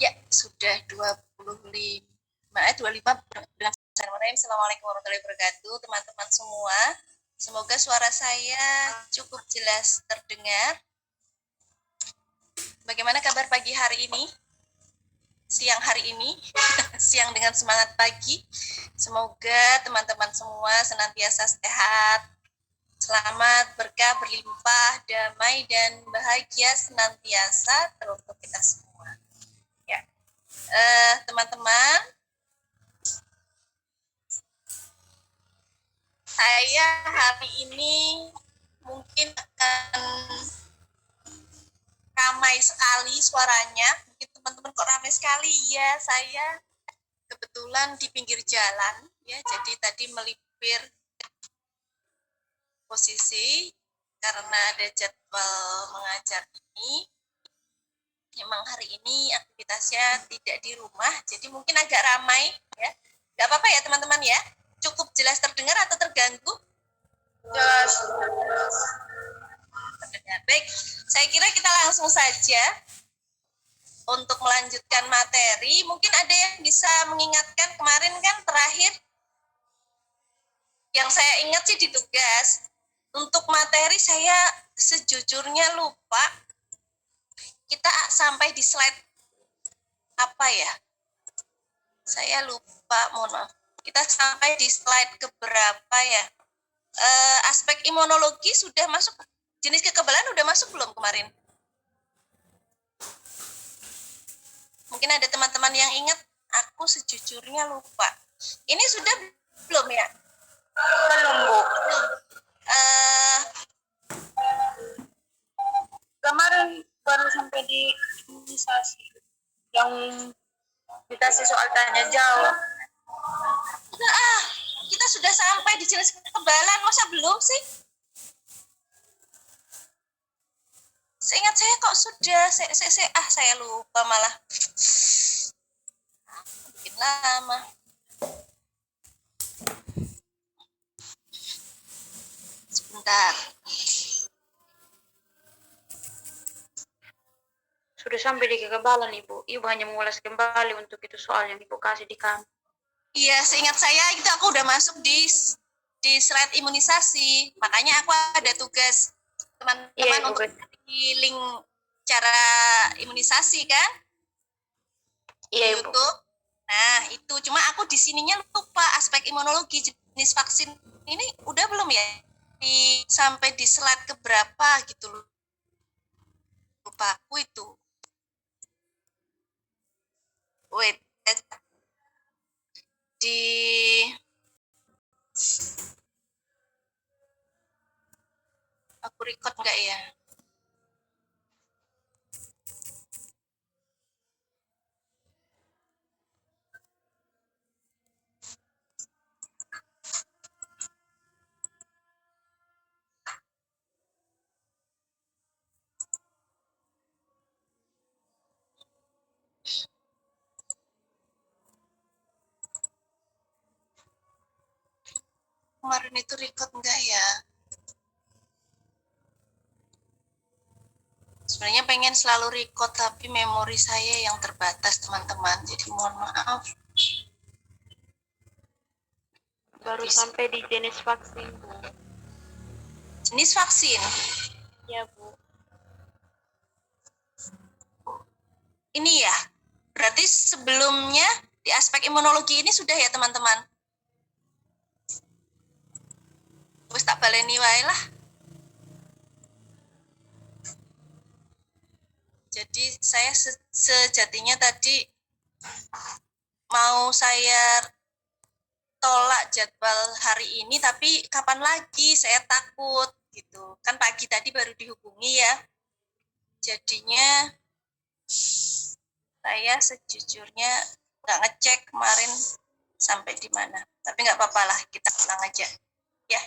Ya, sudah 25. Assalamualaikum warahmatullahi wabarakatuh, teman-teman semua. Semoga suara saya cukup jelas terdengar. Bagaimana kabar pagi hari ini? Siang hari ini? Siang dengan semangat pagi. Semoga teman-teman semua senantiasa sehat, selamat, berkah, berlimpah, damai, dan bahagia senantiasa teruntuk kita semua. Ya, teman-teman, saya hari ini mungkin akan ramai sekali suaranya. Mungkin teman-teman kok ramai sekali? Ya, saya kebetulan di pinggir jalan, ya. Jadi tadi melipir posisi karena ada jadwal mengajar ini. Memang hari ini aktivitasnya tidak di rumah, jadi mungkin agak ramai, ya. Gak apa-apa ya teman-teman ya. Cukup jelas terdengar atau terganggu? Jelas. Baik, saya kira kita langsung saja untuk melanjutkan materi. Mungkin ada yang bisa mengingatkan kemarin kan terakhir yang saya ingat sih di tugas. Untuk materi saya sejujurnya lupa. Kita sampai di slide apa ya? Saya lupa, mohon maaf. Kita sampai di slide keberapa ya? Aspek imunologi sudah masuk, jenis kekebalan udah masuk belum kemarin? Mungkin ada teman-teman yang ingat, aku sejujurnya lupa. Ini sudah belum ya? Belum, Bu. Kemarin baru sampai di imunisasi. Yang dikasih soal tanya jawab. Kita sudah sampai di jenis kekebalan, masa belum sih? Seingat saya kok sudah, saya lupa malah. Bikin lama. Sebentar. Sudah sampai di kekebalan, Ibu. Ibu hanya mengulas kembali untuk itu soal yang Ibu kasih di kami. Iya, seingat saya itu aku udah masuk di slide imunisasi. Makanya aku ada tugas teman-teman untuk di link cara imunisasi kan? Iya, di YouTube. Nah, itu cuma aku di sininya lupa aspek imunologi jenis vaksin ini udah belum ya? Sampai di slide keberapa gitu loh. Lupa aku itu. Wait. Aku record nggak ya? Kemarin itu record nggak ya? Sebenarnya pengen selalu record, tapi memori saya yang terbatas, teman-teman. Jadi mohon maaf. Baru sampai di jenis vaksin, Bu. Jenis vaksin? Ya, Bu. Ini ya? Berarti sebelumnya di aspek imunologi ini sudah ya, teman-teman? Wis tak baleni wae lah. Jadi saya sejatinya tadi mau saya tolak jadwal hari ini, tapi kapan lagi, saya takut gitu. Kan pagi tadi baru dihubungi ya. Jadinya saya sejujurnya nggak ngecek kemarin sampai di mana. Tapi nggak apa-apa lah, kita ulang aja. Ya.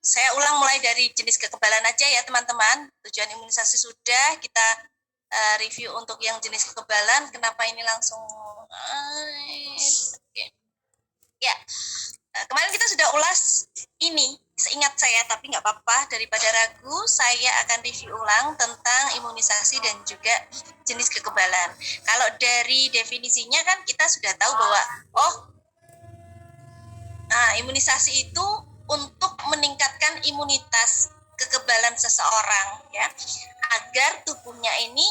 Saya ulang mulai dari jenis kekebalan aja ya teman-teman. Tujuan imunisasi sudah, kita review untuk yang jenis kekebalan. Kenapa ini langsung? Ya, Kemarin kita sudah ulas ini, seingat saya, tapi nggak apa-apa, daripada ragu, saya akan review ulang tentang imunisasi dan juga jenis kekebalan. Kalau dari definisinya kan kita sudah tahu bahwa, imunisasi itu untuk meningkatkan imunitas kekebalan seseorang, ya, agar tubuhnya ini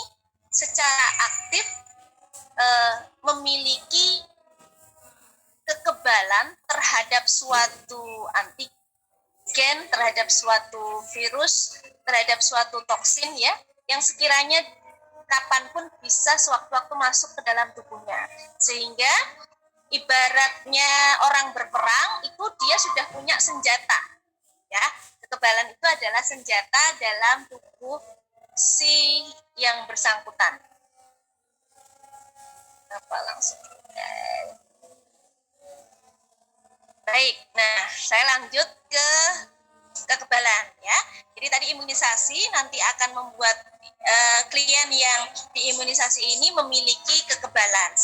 secara aktif memiliki kekebalan terhadap suatu antigen, terhadap suatu virus, terhadap suatu toksin, ya, yang sekiranya kapanpun bisa sewaktu-waktu masuk ke dalam tubuhnya. Sehingga ibaratnya orang berperang itu dia sudah punya senjata, ya. Kekebalan itu adalah senjata dalam tubuh si yang bersangkutan. Apa langsung? Baik, nah saya lanjut ke kekebalan, ya. Jadi tadi imunisasi nanti akan membuat klien yang diimunisasi ini memiliki kekebalan.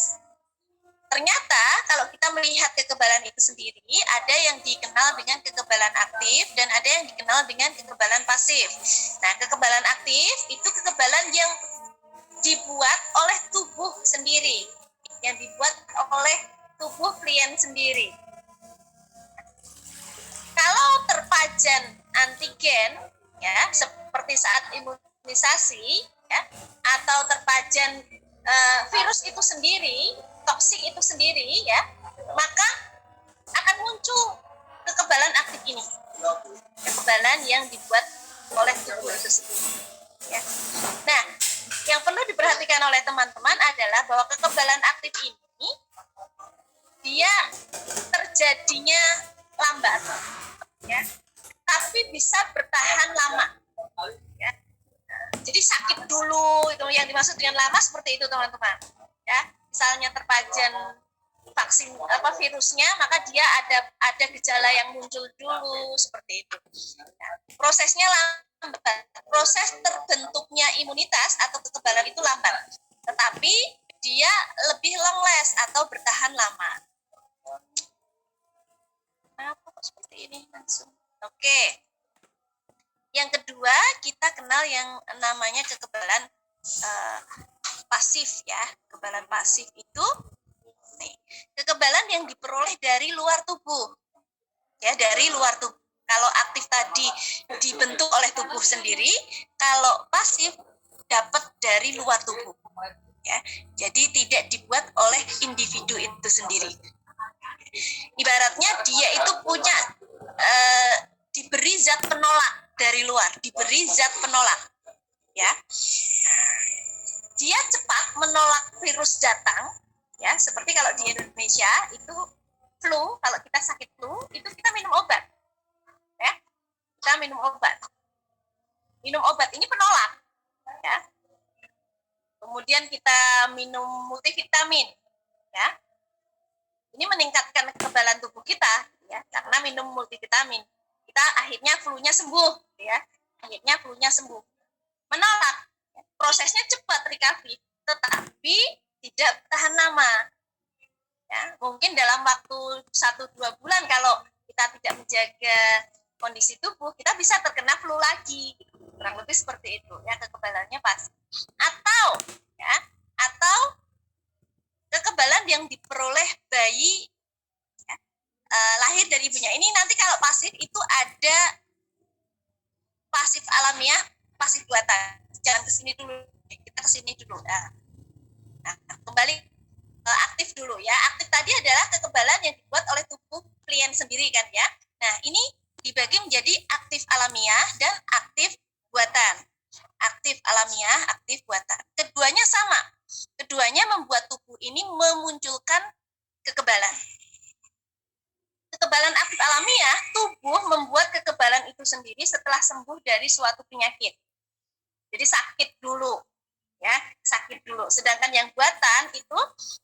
Ternyata kalau kita melihat kekebalan itu sendiri, ada yang dikenal dengan kekebalan aktif dan ada yang dikenal dengan kekebalan pasif. Nah, kekebalan aktif itu kekebalan yang dibuat oleh tubuh sendiri, yang dibuat oleh tubuh klien sendiri. Kalau terpajan antigen, ya, seperti saat imunisasi, ya, atau terpajan virus itu sendiri, toksik itu sendiri, ya, maka akan muncul kekebalan aktif ini, kekebalan yang dibuat oleh tubuh itu sendiri, ya. Nah, yang perlu diperhatikan oleh teman-teman adalah bahwa kekebalan aktif ini dia terjadinya lambat, ya, tapi bisa bertahan lama, ya. Jadi sakit dulu, itu yang dimaksud dengan lama seperti itu teman-teman, ya. Misalnya terpajan vaksin virusnya, maka dia ada gejala yang muncul dulu seperti itu. Nah, prosesnya lambat, proses terbentuknya imunitas atau kekebalan itu lambat, tetapi dia lebih long last atau bertahan lama. Kenapa kok seperti ini langsung? Oke. Yang kedua, kita kenal yang namanya kekebalan pasif, ya. Kekebalan pasif itu kekebalan yang diperoleh dari luar tubuh, ya, dari luar tubuh. Kalau aktif tadi dibentuk oleh tubuh sendiri, kalau pasif dapat dari luar tubuh, ya. Jadi tidak dibuat oleh individu itu sendiri. Ibaratnya dia itu punya diberi zat penolak dari luar, diberi zat penolak, ya. Dia cepat menolak virus datang, ya. Seperti kalau di Indonesia itu flu, kalau kita sakit flu itu kita minum obat, ya. Kita minum obat ini penolak, ya. Kemudian kita minum multivitamin, ya. Ini meningkatkan kekebalan tubuh kita, ya, karena minum multivitamin. Kita akhirnya flu-nya sembuh, ya. Akhirnya flu-nya sembuh. Menolak. Prosesnya cepat recovery, tetapi tidak tahan lama. Ya, mungkin dalam waktu 1-2 bulan kalau kita tidak menjaga kondisi tubuh, kita bisa terkena flu lagi. Kurang lebih seperti itu, ya, kekebalannya pas. Atau kekebalan yang diperoleh bayi, ya, lahir dari ibunya. Ini nanti kalau pasif itu ada pasif alamiah, pasif buatan. Jangan kesini dulu, kita kesini dulu. Nah, kembali aktif dulu, ya. Aktif tadi adalah kekebalan yang dibuat oleh tubuh klien sendiri, kan, ya. Nah, ini dibagi menjadi aktif alamiah dan aktif buatan. Aktif alamiah, aktif buatan. Keduanya sama. Keduanya membuat tubuh ini memunculkan kekebalan. Kekebalan aktif alamiah, tubuh membuat kekebalan itu sendiri setelah sembuh dari suatu penyakit. Jadi sakit dulu, ya, sakit dulu. Sedangkan yang buatan itu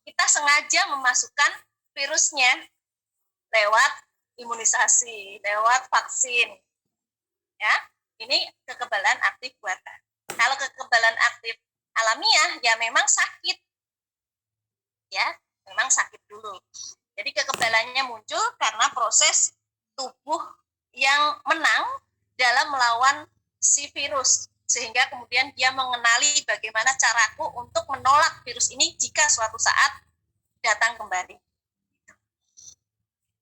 kita sengaja memasukkan virusnya lewat imunisasi, lewat vaksin, ya. Ini kekebalan aktif buatan. Kalau kekebalan aktif alamiah, ya memang sakit, ya, memang sakit dulu. Jadi kekebalannya muncul karena proses tubuh yang menang dalam melawan si virus, sehingga kemudian dia mengenali bagaimana caraku untuk menolak virus ini jika suatu saat datang kembali.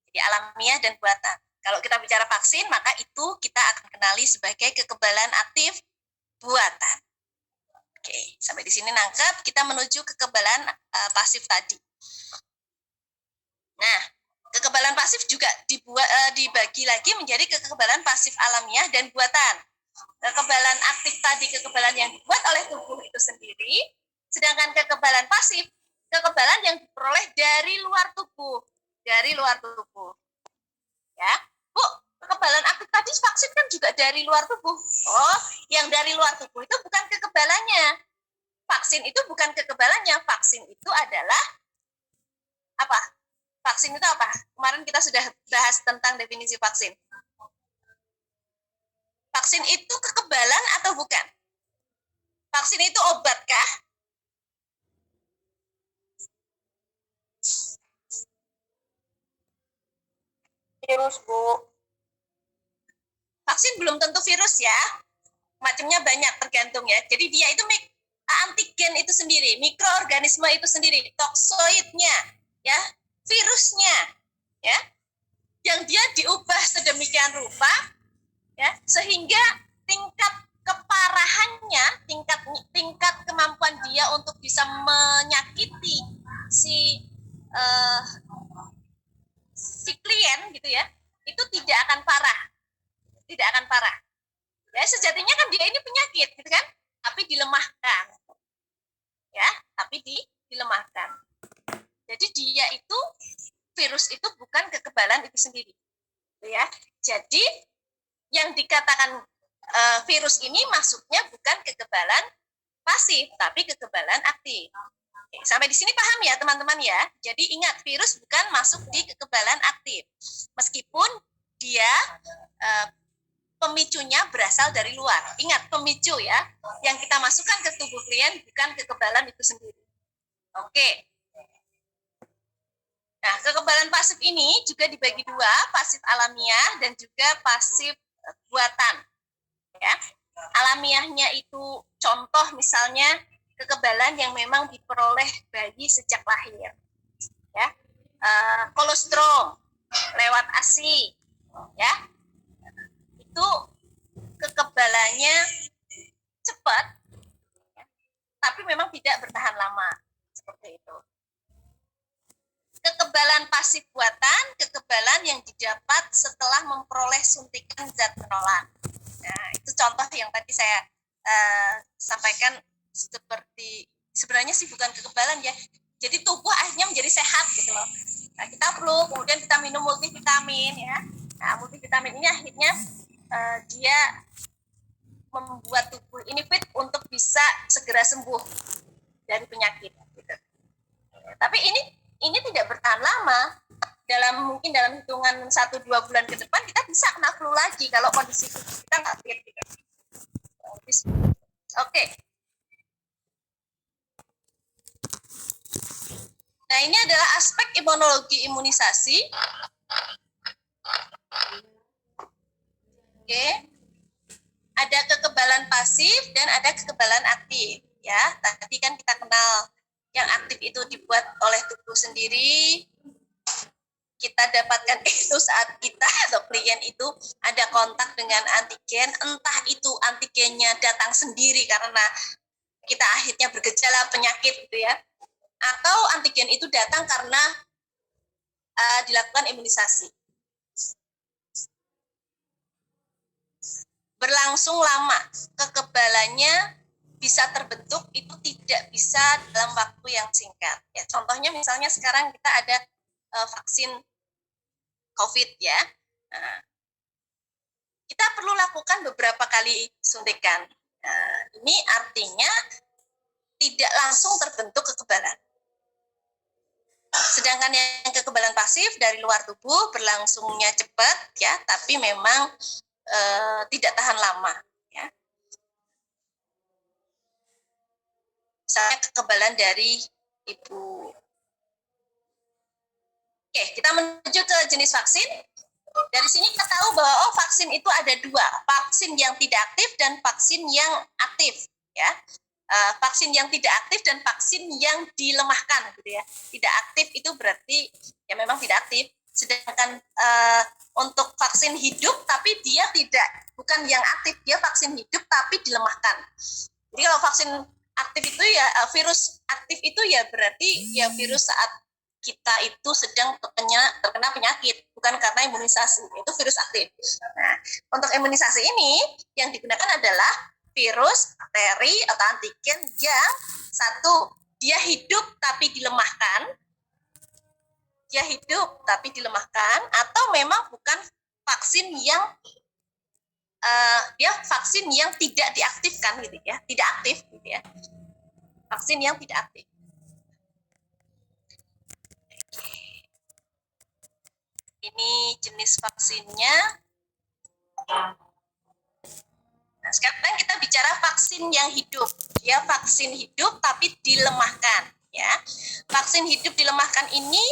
Jadi alamiah dan buatan. Kalau kita bicara vaksin, maka itu kita akan kenali sebagai kekebalan aktif buatan. Oke, sampai di sini nangkep. Kita menuju kekebalan pasif tadi. Nah, kekebalan pasif juga dibagi lagi menjadi kekebalan pasif alamiah dan buatan. Kekebalan aktif tadi kekebalan yang dibuat oleh tubuh itu sendiri, sedangkan kekebalan pasif kekebalan yang diperoleh dari luar tubuh, ya. Bu, kekebalan aktif tadi vaksin kan juga dari luar tubuh. Oh, yang dari luar tubuh itu bukan kekebalannya. Vaksin itu bukan kekebalannya. Vaksin itu adalah apa? Vaksin itu apa? Kemarin kita sudah bahas tentang definisi vaksin. Vaksin itu kekebalan atau bukan? Vaksin itu obatkah? Virus, Bu. Vaksin belum tentu virus ya. Macamnya banyak tergantung ya. Jadi dia itu antigen itu sendiri, mikroorganisme itu sendiri, toksoidnya, ya, virusnya, ya, yang dia diubah sedemikian rupa, ya, sehingga tingkat keparahannya, tingkat kemampuan dia untuk bisa menyakiti si klien gitu ya, itu tidak akan parah. Ya, sejatinya kan dia ini penyakit gitu kan, tapi dilemahkan. Ya, tapi dilemahkan. Jadi dia itu virus itu bukan kekebalan itu sendiri. Ya. Jadi yang dikatakan virus ini masuknya bukan kekebalan pasif, tapi kekebalan aktif. Oke, sampai di sini paham ya teman-teman ya. Jadi ingat, virus bukan masuk di kekebalan aktif. Meskipun dia pemicunya berasal dari luar. Ingat, pemicu ya. Yang kita masukkan ke tubuh klien bukan kekebalan itu sendiri. Oke. Nah, kekebalan pasif ini juga dibagi dua, pasif alamiah dan juga pasif buatan. Ya. Alamiahnya itu contoh misalnya kekebalan yang memang diperoleh bayi sejak lahir. Ya. Kolostrum lewat ASI, ya. Itu kekebalannya cepat, ya, tapi memang tidak bertahan lama, seperti itu. Kekebalan pasif buatan, kekebalan yang didapat setelah memperoleh suntikan zat penolak. Nah, itu contoh yang tadi saya sampaikan, seperti sebenarnya sih bukan kekebalan ya. Jadi tubuh akhirnya menjadi sehat gitu loh. Nah, kita perlu kemudian kita minum multivitamin ya. Nah, multivitamin ini akhirnya dia membuat tubuh ini fit untuk bisa segera sembuh dari penyakit. Gitu. Tapi ini tidak bertahan lama. Mungkin dalam hitungan 1-2 bulan ke depan kita bisa kena flu lagi kalau kondisi kita nggak fit. Gitu. Oke. Nah, ini adalah aspek imunologi imunisasi. Oke. Ada kekebalan pasif dan ada kekebalan aktif. Ya, tadi kan kita kenal yang aktif itu dibuat oleh tubuh sendiri. Kita dapatkan itu saat kita atau klien itu ada kontak dengan antigen, entah itu antigennya datang sendiri karena kita akhirnya bergejala penyakit gitu ya, atau antigen itu datang karena dilakukan imunisasi. Berlangsung lama, kekebalannya bisa terbentuk itu tidak bisa dalam waktu yang singkat. Ya, contohnya misalnya sekarang kita ada vaksin COVID ya. Nah, kita perlu lakukan beberapa kali suntikan. Nah, ini artinya tidak langsung terbentuk kekebalan. Sedangkan yang kekebalan pasif dari luar tubuh berlangsungnya cepat ya, tapi memang tidak tahan lama. Ya. Misalnya kekebalan dari ibu. Oke, kita menuju ke jenis vaksin. Dari sini kita tahu bahwa vaksin itu ada dua, vaksin yang tidak aktif dan vaksin yang aktif, ya. Vaksin yang tidak aktif dan vaksin yang dilemahkan, gitu ya. Tidak aktif itu berarti ya memang tidak aktif. Sedangkan untuk vaksin hidup tapi dia bukan yang aktif, dia vaksin hidup tapi dilemahkan. Jadi kalau vaksin aktif itu ya virus aktif itu ya berarti ya virus saat kita itu sedang terkena penyakit, bukan karena imunisasi, itu virus aktif. Nah, untuk imunisasi ini yang digunakan adalah virus, bakteri, atau antigen yang satu, dia hidup tapi dilemahkan, atau memang bukan vaksin yang dia vaksin yang tidak diaktifkan gitu ya, tidak aktif gitu ya, vaksin yang tidak aktif. Ini jenis vaksinnya. Nah, sekarang kita bicara vaksin yang hidup. Ya, vaksin hidup tapi dilemahkan. Ya, vaksin hidup dilemahkan ini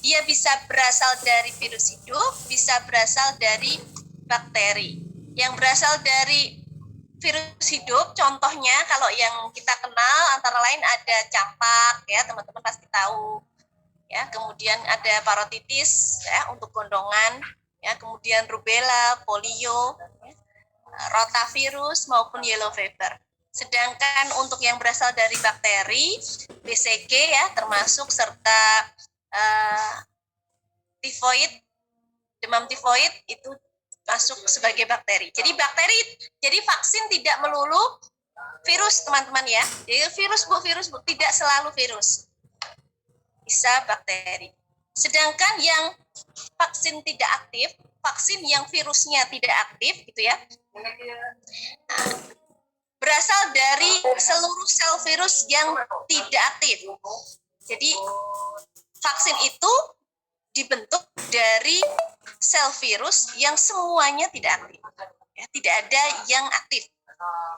dia bisa berasal dari virus hidup, bisa berasal dari bakteri. Yang berasal dari virus hidup, contohnya kalau yang kita kenal antara lain ada campak, ya teman-teman pasti tahu. Ya, kemudian ada parotitis ya untuk gondongan, ya, kemudian rubella, polio, ya, rotavirus maupun yellow fever. Sedangkan untuk yang berasal dari bakteri, BCG ya termasuk serta tifoid, demam tifoid itu masuk sebagai bakteri. Jadi vaksin tidak melulu virus teman-teman ya. Jadi virus bu tidak selalu virus. Bisa bakteri. Sedangkan yang vaksin tidak aktif, vaksin yang virusnya tidak aktif gitu ya, berasal dari seluruh sel virus yang tidak aktif. Jadi vaksin itu dibentuk dari sel virus yang semuanya tidak aktif. Ya, tidak ada yang aktif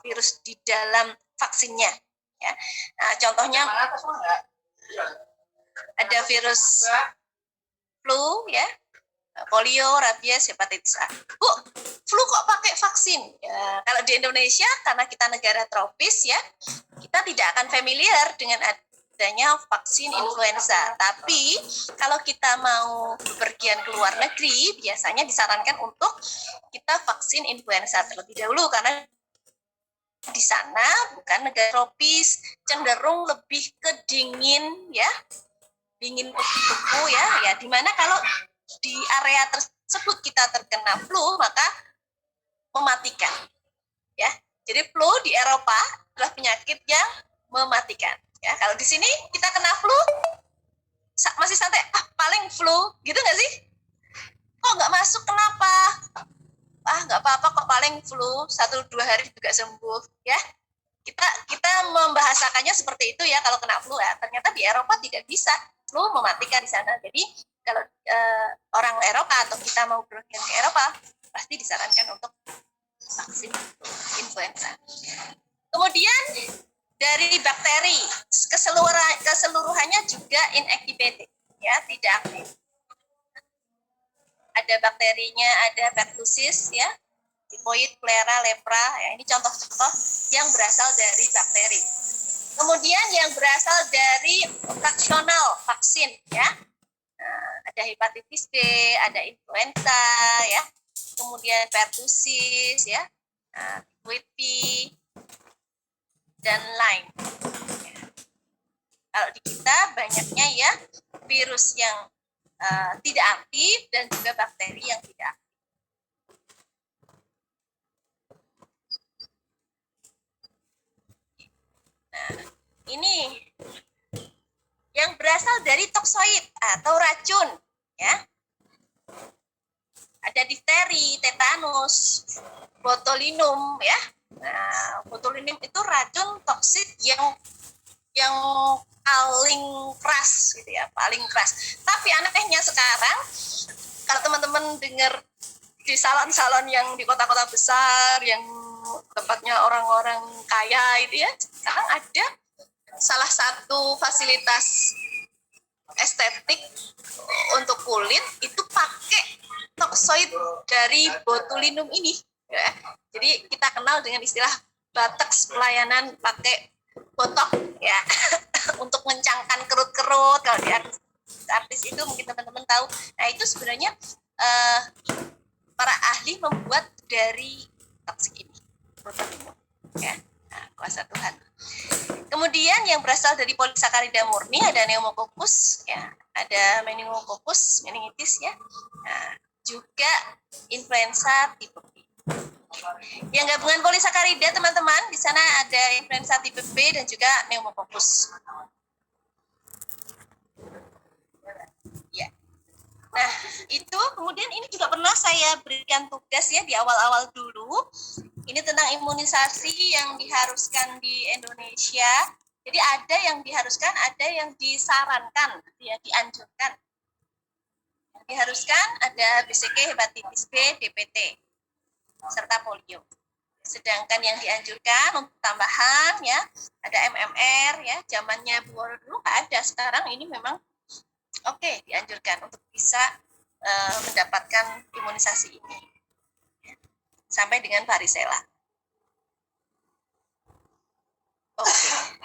virus di dalam vaksinnya. Ya. Nah, contohnya ada virus flu, ya, polio, rabies, hepatitis A. Bu, flu kok pakai vaksin? Ya, kalau di Indonesia, karena kita negara tropis, ya, kita tidak akan familiar dengan adanya vaksin influenza. Tapi kalau kita mau bepergian ke luar negeri, biasanya disarankan untuk kita vaksin influenza terlebih dahulu karena di sana bukan negara tropis, cenderung lebih ke dingin, ya, dingin kupu-kupu, ya, dimana kalau di area tersebut kita terkena flu maka mematikan, ya. Jadi flu di Eropa adalah penyakit yang mematikan. Ya, kalau di sini kita kena flu masih santai, paling flu, gitu nggak sih? Kok nggak masuk, kenapa? Nggak apa-apa kok, paling flu 1-2 hari juga sembuh, ya. Kita membahasakannya seperti itu ya kalau kena flu ya. Ternyata di Eropa tidak bisa, flu mematikan di sana. Jadi kalau orang Eropa atau kita mau berpergian ke Eropa pasti disarankan untuk vaksin influenza. Kemudian dari bakteri keseluruhannya juga inactivated, ya, tidak aktif. Ada bakterinya, ada pertussis, ya, tifoid, cholera, lepra, ya, ini contoh-contoh yang berasal dari bakteri. Kemudian yang berasal dari fraksional vaksin, ya, ada hepatitis B, ada influenza, ya, kemudian pertussis, ya, tifoid B, dan lain. Kalau di kita banyaknya ya virus yang tidak aktif dan juga bakteri yang tidak aktif. Nah, ini yang berasal dari toksoid atau racun, ya. Ada difteri, tetanus, botulinum, ya. Nah, botulinum itu racun toksik yang paling keras gitu ya, paling keras. Tapi anehnya sekarang kalau teman-teman dengar di salon-salon yang di kota-kota besar yang tempatnya orang-orang kaya itu ya, sekarang ada salah satu fasilitas estetik untuk kulit itu pakai toksoid dari botulinum ini ya. Jadi kita kenal dengan istilah bateks pelayanan pakai botok ya untuk mencangkan kerut-kerut. Kalau di artis itu mungkin teman-teman tahu. Nah itu sebenarnya para ahli membuat dari toksik ini botulinum ya. Nah, kuasa Tuhan. Kemudian yang berasal dari polisakarida murni ada pneumococcus ya, ada meningococcus meningitis ya. Nah, juga influenza tipe B. Yang gabungan polisakarida teman-teman, di sana ada influenza tipe B dan juga pneumococcus. Ya. Nah, itu kemudian ini juga pernah saya berikan tugas ya di awal-awal dulu. Ini tentang imunisasi yang diharuskan di Indonesia. Jadi ada yang diharuskan, ada yang disarankan, ya dianjurkan. Yang diharuskan ada BCG, hepatitis B, DPT, serta polio. Sedangkan yang dianjurkan untuk tambahan ya ada MMR ya, zamannya Bu Woro dulu nggak ada, sekarang ini memang oke, dianjurkan untuk bisa mendapatkan imunisasi ini sampai dengan varicella. Oke,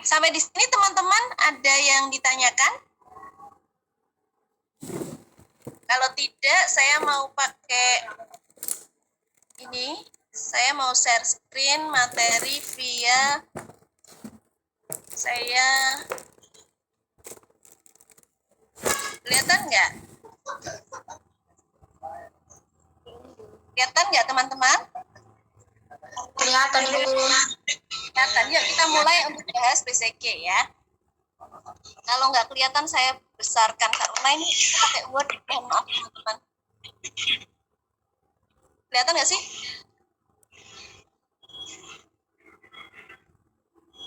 sampai di sini teman-teman ada yang ditanyakan? Kalau tidak, saya mau pakai ini. Saya mau share screen materi via saya. Kelihatan nggak? Kelihatan nggak teman-teman? Kelihatan Ibu. Kelihatan. Yuk kita mulai untuk bahas BCG ya. Kalau nggak kelihatan saya besarkan karena ini pakai Word. Maaf teman-teman. Kelihatan nggak sih?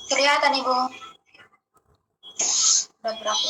Kelihatan Ibu. Udah berapa?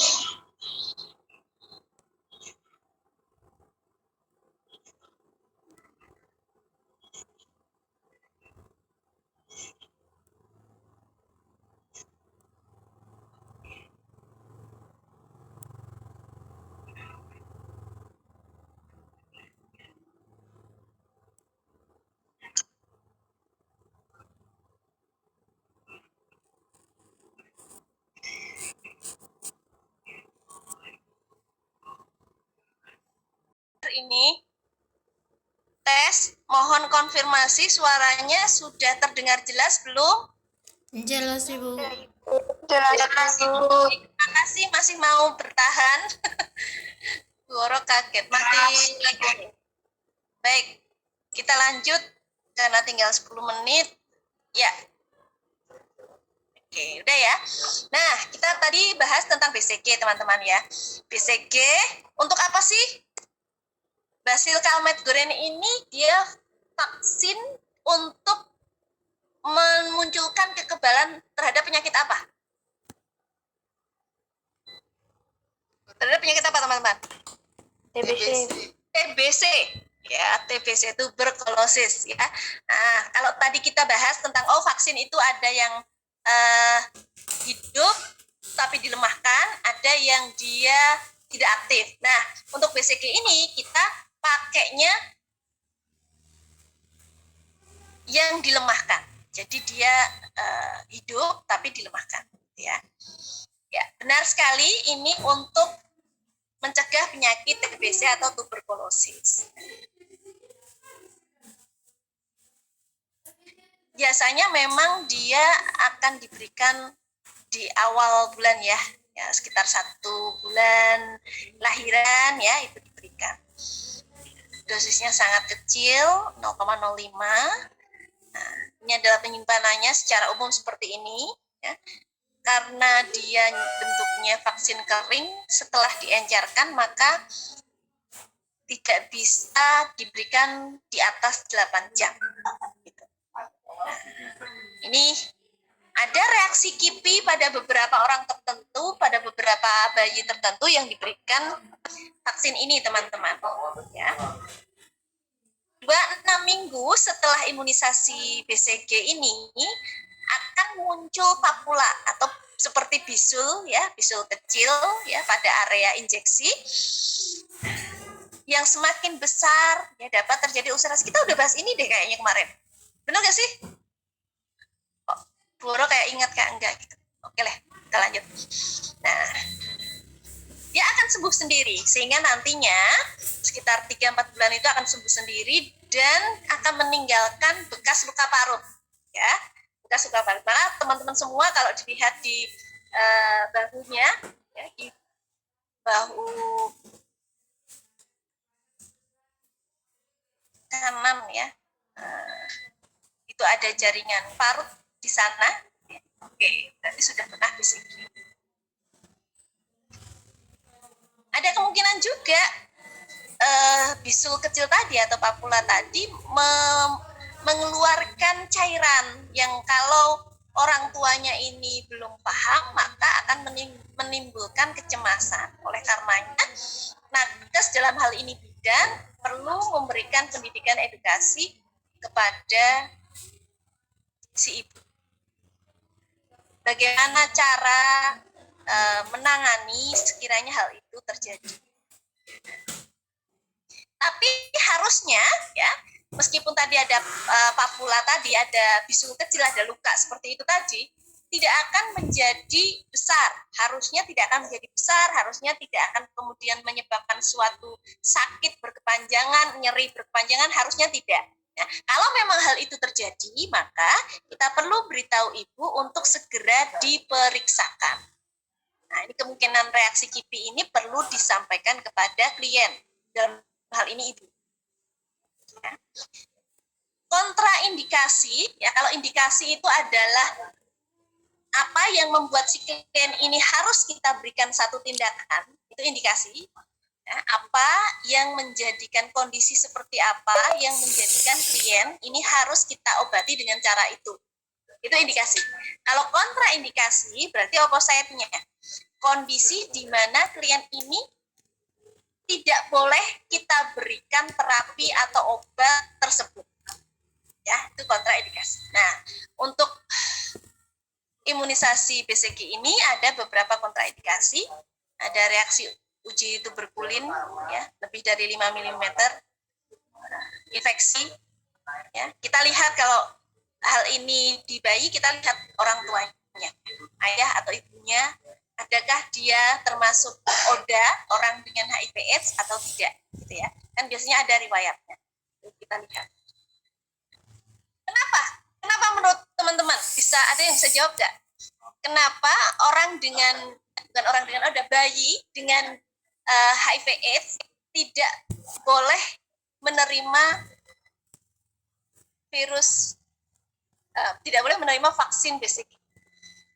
Ini tes, mohon konfirmasi suaranya sudah terdengar jelas belum? Jelas Ibu. Jelas Ibu. Terima kasih masih mau bertahan. Woro kaget mati lagi. Baik, kita lanjut karena tinggal 10 menit. Ya. Oke, udah ya. Nah, kita tadi bahas tentang BCG teman-teman ya. BCG untuk apa sih? Basil Calmette Guerin ini dia vaksin untuk memunculkan kekebalan terhadap penyakit apa? Terhadap penyakit apa teman-teman? TBC. TBC ya, TBC tuberkulosis ya. Nah, kalau tadi kita bahas tentang vaksin itu ada yang hidup tapi dilemahkan, ada yang dia tidak aktif. Nah, untuk BCG ini kita pakainya yang dilemahkan. Jadi dia hidup tapi dilemahkan ya. Ya, benar sekali ini untuk mencegah penyakit TBC atau tuberkulosis. Biasanya memang dia akan diberikan di awal bulan ya, sekitar 1 bulan lahiran ya itu diberikan. Dosisnya sangat kecil, 0,05. Nah, ini adalah penyimpanannya secara umum seperti ini ya. Karena dia bentuknya vaksin kering, setelah diencerkan maka tidak bisa diberikan di atas 8 jam. Gitu. Nah, ini ada reaksi KIPI pada beberapa orang tertentu, pada beberapa bayi tertentu yang diberikan vaksin ini, teman-teman. Ya. 26 minggu setelah imunisasi BCG ini akan muncul papula atau seperti bisul ya, bisul kecil ya pada area injeksi. Yang semakin besar ya dapat terjadi ulcerasi. Kita udah bahas ini deh kayaknya kemarin. Benar gak sih? Kok Boro kayak ingat kayak enggak gitu. Oke lah, kita lanjut. Nah, dia akan sembuh sendiri sehingga nantinya sekitar 3-4 bulan itu akan sembuh sendiri dan akan meninggalkan bekas luka parut ya, bekas luka parut. Maka teman-teman semua kalau dilihat di bahunya ya, di bahu kanan ya, itu ada jaringan parut di sana. Oke, berarti sudah pernah BCG. Ada kemungkinan juga bisul kecil tadi atau papula tadi mengeluarkan cairan yang kalau orang tuanya ini belum paham maka akan menimbulkan kecemasan. Oleh karenanya, nakes dalam hal ini bidan perlu memberikan pendidikan edukasi kepada si ibu. Bagaimana cara menangani sekiranya hal itu terjadi. Tapi harusnya ya, meskipun tadi ada papula tadi, ada bisul kecil, ada luka seperti itu tadi, tidak akan menjadi besar. Harusnya tidak akan menjadi besar, harusnya tidak akan kemudian menyebabkan suatu sakit berkepanjangan, nyeri berkepanjangan, harusnya tidak. Ya, kalau memang hal itu terjadi, maka kita perlu beritahu ibu untuk segera diperiksakan. Nah, ini kemungkinan reaksi KIPI ini perlu disampaikan kepada klien, dalam hal ini ibu. Ya. Kontraindikasi, ya kalau indikasi itu adalah apa yang membuat si klien ini harus kita berikan satu tindakan, itu indikasi. Ya, apa yang menjadikan kondisi seperti apa yang menjadikan klien ini harus kita obati dengan cara itu. Itu indikasi. Kalau kontraindikasi berarti opposite-nya. Kondisi di mana klien ini tidak boleh kita berikan terapi atau obat tersebut. Ya, itu kontraindikasi. Nah, untuk imunisasi BCG ini ada beberapa kontraindikasi. Ada reaksi uji tuberkulin ya, lebih dari 5 mm, infeksi ya. Kita lihat kalau hal ini di bayi, kita lihat orang tuanya, ayah atau ibunya, adakah dia termasuk ODA, orang dengan HIV/AIDS atau tidak gitu ya. Kan biasanya ada riwayatnya. Kita lihat. Kenapa menurut teman-teman? Ada yang bisa jawab nggak? Kenapa bukan orang dengan ODA, bayi dengan HIV/AIDS tidak boleh menerima virus, tidak boleh menerima vaksin BCG?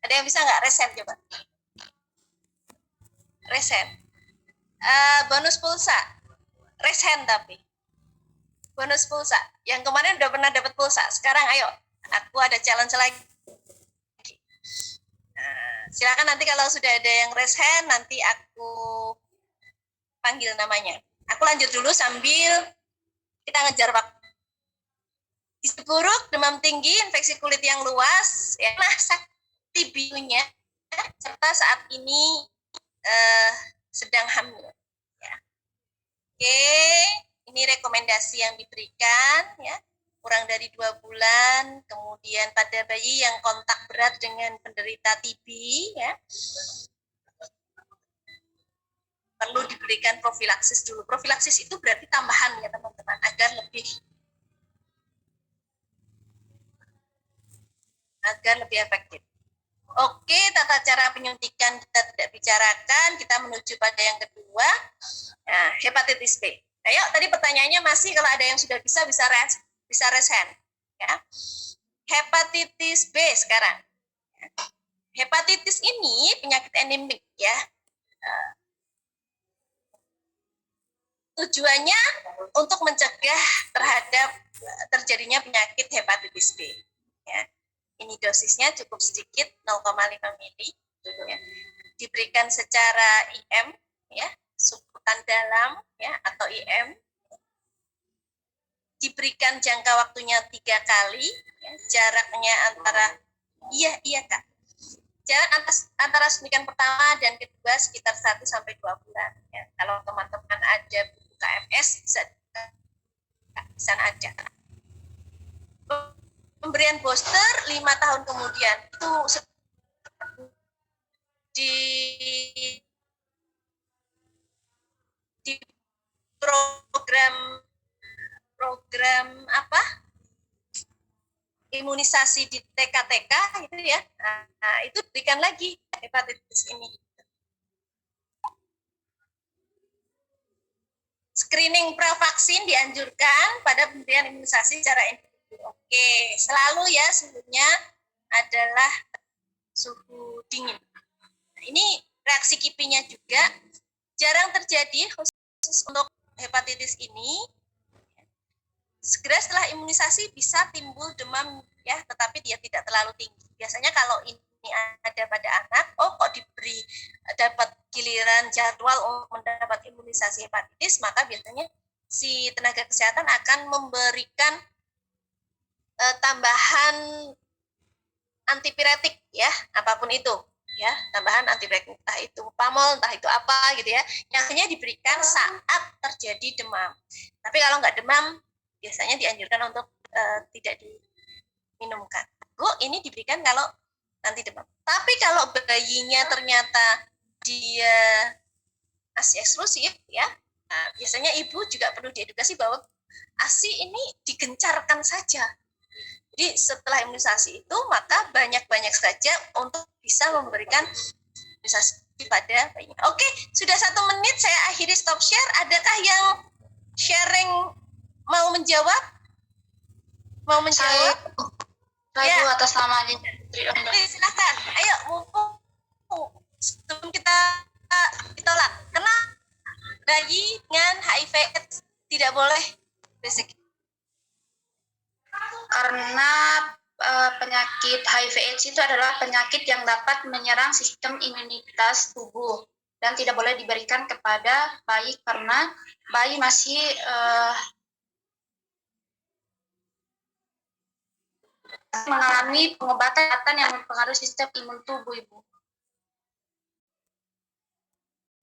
Ada yang bisa nggak resen coba? Resen. Bonus pulsa. Resen tapi. Bonus pulsa. Yang kemarin udah pernah dapat pulsa. Sekarang ayo, aku ada challenge lagi. Silakan nanti kalau sudah ada yang resen, nanti aku panggil namanya. Aku lanjut dulu sambil kita ngejar waktu. Gizi buruk, demam tinggi, infeksi kulit yang luas, ya, masa TB-nya, serta saat ini sedang hamil. Ya. Oke, ini rekomendasi yang diberikan, ya, kurang dari 2 bulan, kemudian pada bayi yang kontak berat dengan penderita TB, ya, perlu diberikan profilaksis dulu. Profilaksis itu berarti tambahan ya teman-teman, agar lebih efektif. Oke, tata cara penyuntikan kita tidak bicarakan, kita menuju pada yang kedua, nah, hepatitis B. Ayo, tadi pertanyaannya masih kalau ada yang sudah bisa resen. Ya. Hepatitis B sekarang. Hepatitis ini penyakit endemik ya. Tujuannya untuk mencegah terhadap terjadinya penyakit hepatitis B. Ya. Ini dosisnya cukup sedikit, 0,5 mili. Ya. Diberikan secara IM, ya, suntikan dalam, ya, atau IM. Diberikan jangka waktunya 3 kali, ya, jaraknya antara, iya Kak, jalan antara suntikan pertama dan kedua sekitar 1 sampai 2 bulan. Ya. Kalau teman-teman ada buku KMS bisa di sana aja. Pemberian booster 5 tahun kemudian itu di program apa imunisasi di TK-TK itu ya, nah, itu berikan lagi hepatitis ini. Screening pravaksin dianjurkan pada pemberian imunisasi secara individu. Oke, selalu ya suhunya adalah suhu dingin. Nah, ini reaksi KIPI-nya juga jarang terjadi khusus untuk hepatitis ini. Segera setelah imunisasi bisa timbul demam ya, tetapi dia tidak terlalu tinggi. Biasanya kalau ini ada pada anak, oh kok diberi dapat giliran jadwal untuk mendapat imunisasi hepatitis, maka biasanya si tenaga kesehatan akan memberikan tambahan antipiretik ya, apapun itu ya, tambahan antipiretik, entah itu pamol, entah itu apa gitu ya, yang hanya diberikan saat terjadi demam. Tapi kalau nggak demam, biasanya dianjurkan untuk tidak diminumkan. Bu, ini diberikan kalau nanti demam. Tapi kalau bayinya ternyata dia ASI eksklusif ya, nah, biasanya ibu juga perlu diedukasi bahwa ASI ini digencarkan saja. Jadi setelah imunisasi itu maka banyak-banyak saja untuk bisa memberikan imunisasi pada bayinya. Oke, sudah 1 menit saya akhiri stop share. Adakah yang sharing mau menjawab? Mau menjawab? Saya Ya. atas nama Silakan. Ayo, mumpung sebelum kita tolak. Kenapa bayi dengan HIV tidak boleh basic? Karena penyakit HIV/AIDS itu adalah penyakit yang dapat menyerang sistem imunitas tubuh dan tidak boleh diberikan kepada bayi karena bayi masih mengalami pengobatan yang mempengaruhi sistem imun tubuh, Ibu.